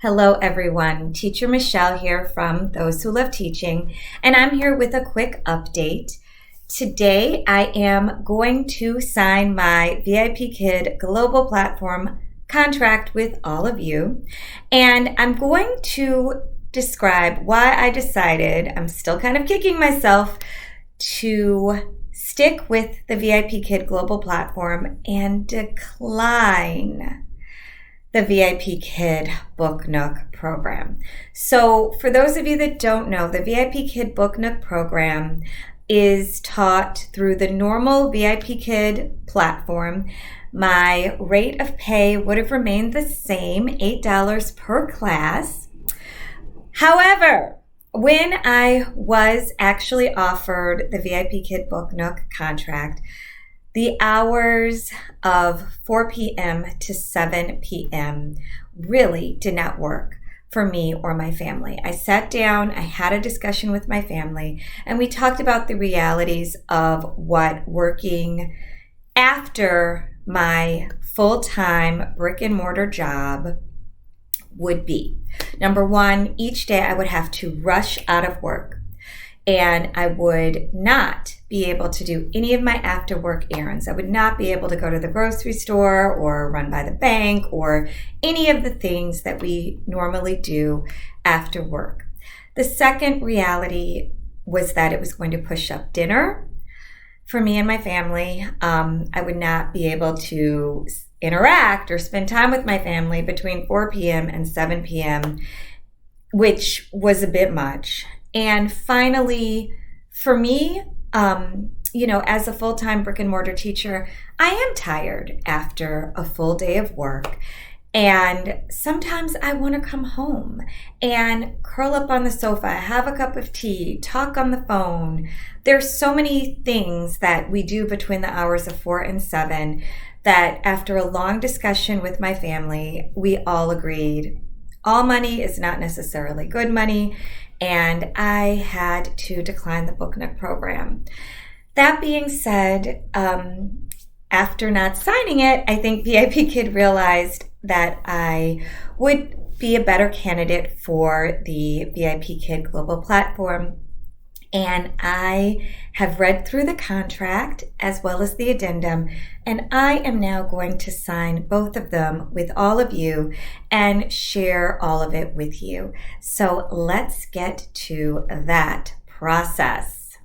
Hello, everyone. Teacher Michelle here from Those Who Love Teaching, and I'm here with a quick update. Today, I am going to sign my VIPKID Global Platform Contract with all of you, and I'm going to describe why I decided, I'm still kind of kicking myself, to stick with the VIPKID Global Platform and decline the VIPKID Book Nook program. So for those of you that don't know, the VIPKID Book Nook program is taught through the normal VIPKID platform. My rate of pay would have remained the same, $8 per class. However, when I was actually offered the VIPKID Book Nook contract, the hours of 4 p.m. to 7 p.m. really did not work for me or my family. I sat down, I had a discussion with my family, and we talked about the realities of what working after my full-time brick and mortar job would be. Number one, each day I would have to rush out of work, and I would not be able to do any of my after work errands. I would not be able to go to the grocery store or run by the bank or any of the things that we normally do after work. The second reality was that it was going to push up dinner for me and my family. I would not be able to interact or spend time with my family between 4 p.m. and 7 p.m., which was a bit much. And finally, for me, as a full-time brick and mortar teacher, I am tired after a full day of work. And sometimes I want to come home and curl up on the sofa, have a cup of tea, talk on the phone. There's so many things that we do between the hours of 4 and 7 that after a long discussion with my family, we all agreed all money is not necessarily good money, and I had to decline the Book Nook program. That being said, after not signing it, I think VIPKID realized that I would be a better candidate for the VIPKID Global Platform. And I have read through the contract as well as the addendum, and I am now going to sign both of them with all of you and share all of it with you. So let's get to that process.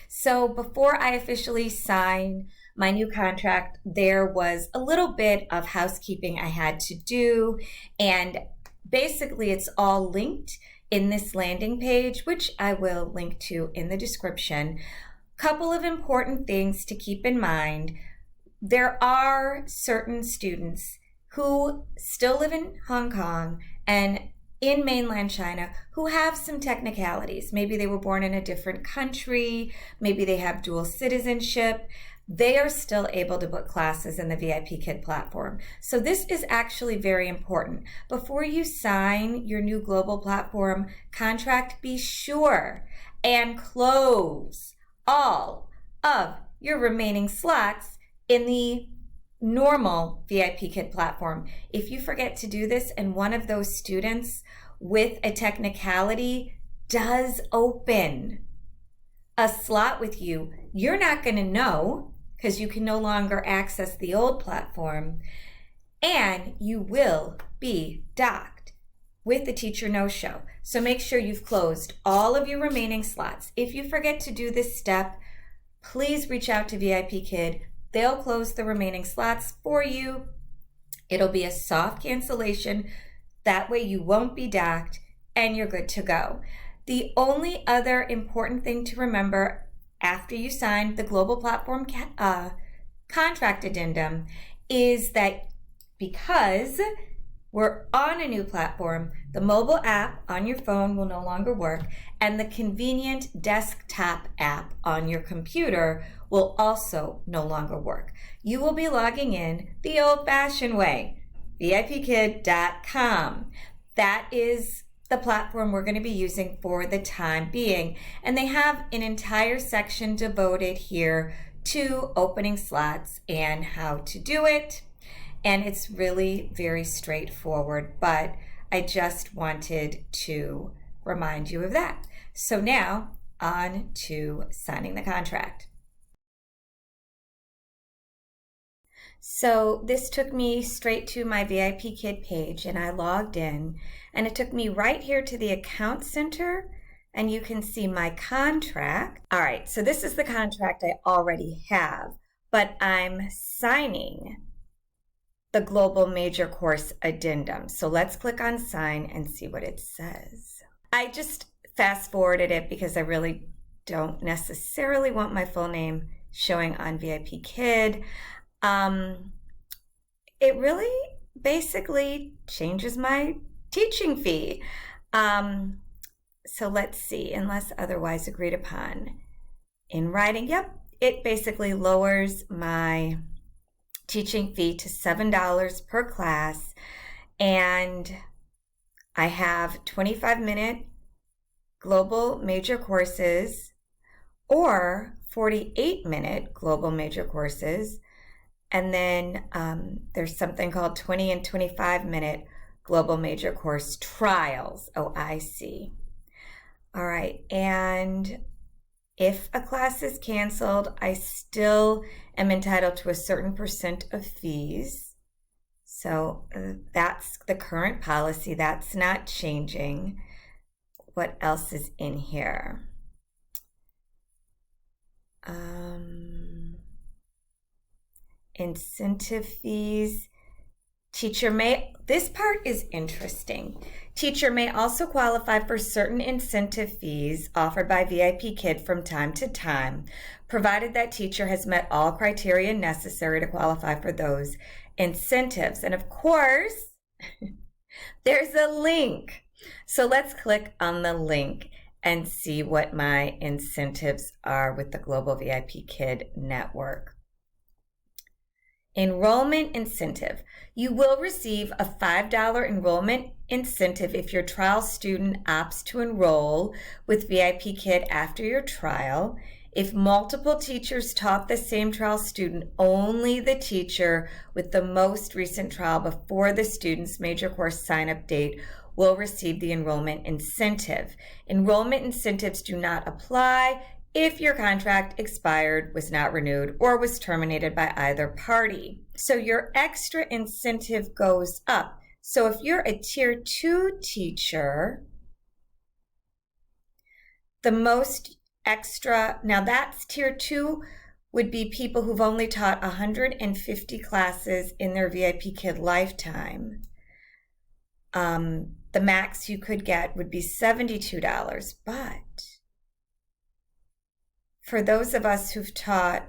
So before I officially sign my new contract, there was a little bit of housekeeping I had to do, and basically it's all linked in this landing page, which I will link to in the description. Couple of important things to keep in mind. There are certain students who still live in Hong Kong and in mainland China who have some technicalities. Maybe they were born in a different country, maybe they have dual citizenship. They are still able to book classes in the VIPKID platform. So this is actually very important. Before you sign your new global platform contract, be sure and close all of your remaining slots in the normal VIPKID platform. If you forget to do this and one of those students with a technicality does open a slot with you, you're not going to know, because you can no longer access the old platform, and you will be docked with the teacher no-show. So make sure you've closed all of your remaining slots. If you forget to do this step, please reach out to VIPKID. They'll close the remaining slots for you. It'll be a soft cancellation. That way you won't be docked and you're good to go. The only other important thing to remember after you sign the global platform contract addendum is that because we're on a new platform, the mobile app on your phone will no longer work, and the convenient desktop app on your computer will also no longer work. You will be logging in the old-fashioned way, VIPKID.com. That is the platform we're going to be using for the time being. And they have an entire section devoted here to opening slots and how to do it. And it's really very straightforward. But I just wanted to remind you of that. So now on to signing the contract. So this took me straight to my VIPKid page, and I logged in, and it took me right here to the account center, and you can see my contract. All right, so this is the contract I already have, but I'm signing the Global Major Course Addendum. So let's click on sign and see what it says. I just fast forwarded it because I really don't necessarily want my full name showing on VIPKid. It really basically changes my teaching fee. So let's see, unless otherwise agreed upon in writing. Yep, it basically lowers my teaching fee to $7 per class, and I have 25-minute global major courses or 48-minute global major courses, and then there's something called 20 and 25-minute global major course trials. Oh, I see. All right, and if a class is canceled, I still am entitled to a certain percent of fees. So that's the current policy. That's not changing. What else is in here? Incentive fees. This part is interesting. Teacher may also qualify for certain incentive fees offered by VIPKid from time to time, provided that teacher has met all criteria necessary to qualify for those incentives. And of course, there's a link. So let's click on the link and see what my incentives are with the Global VIPKid Network. Enrollment incentive. You will receive a $5 enrollment incentive if your trial student opts to enroll with VIPKid after your trial. If multiple teachers taught the same trial student, only the teacher with the most recent trial before the student's major course sign-up date will receive the enrollment incentive. Enrollment incentives do not apply if your contract expired, was not renewed, or was terminated by either party. So your extra incentive goes up. So if you're a Tier 2 teacher, the most extra, now that's Tier 2 would be people who've only taught 150 classes in their VIPKid lifetime. The max you could get would be $72, but for those of us who've taught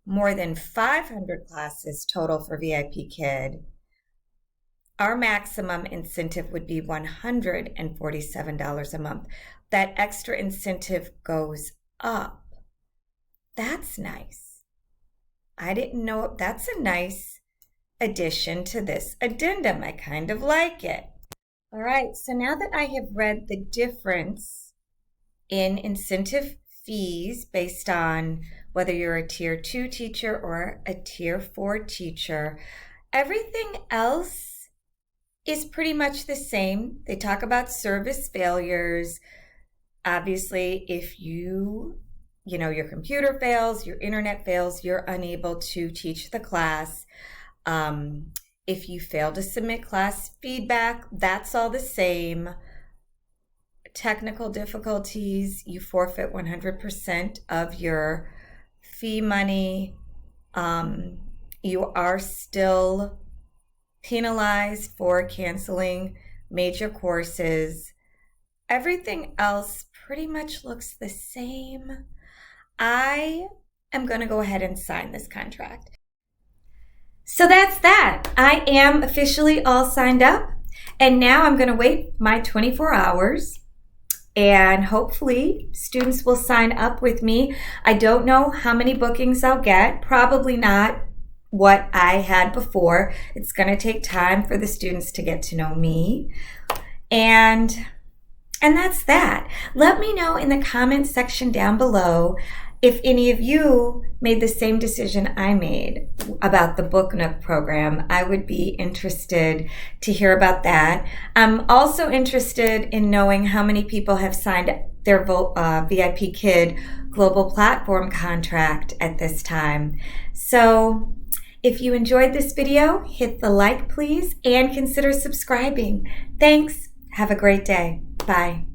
more than 500 classes total for VIPKid, our maximum incentive would be $147 a month. That extra incentive goes up. That's nice. I didn't know. That's a nice addition to this addendum. I kind of like it. All right, so now that I have read the difference in incentive fees based on whether you're a Tier 2 teacher or a Tier 4 teacher, everything else is pretty much the same. They talk about service failures. Obviously, if your computer fails, your internet fails, you're unable to teach the class. If you fail to submit class feedback, that's all the same. Technical difficulties, you forfeit 100% of your fee money. You are still penalized for canceling major courses. Everything else pretty much looks the same. I am going to go ahead and sign this contract. So that's that. I am officially all signed up, and now I'm going to wait my 24 hours. And hopefully students will sign up with me. I don't know how many bookings I'll get. Probably not what I had before. It's going to take time for the students to get to know me. And that's that. Let me know in the comments section down below if any of you made the same decision I made about the Book Nook program, I would be interested to hear about that. I'm also interested in knowing how many people have signed their VIPKID Global Platform Contract at this time. So if you enjoyed this video, hit the like please and consider subscribing. Thanks. Have a great day. Bye.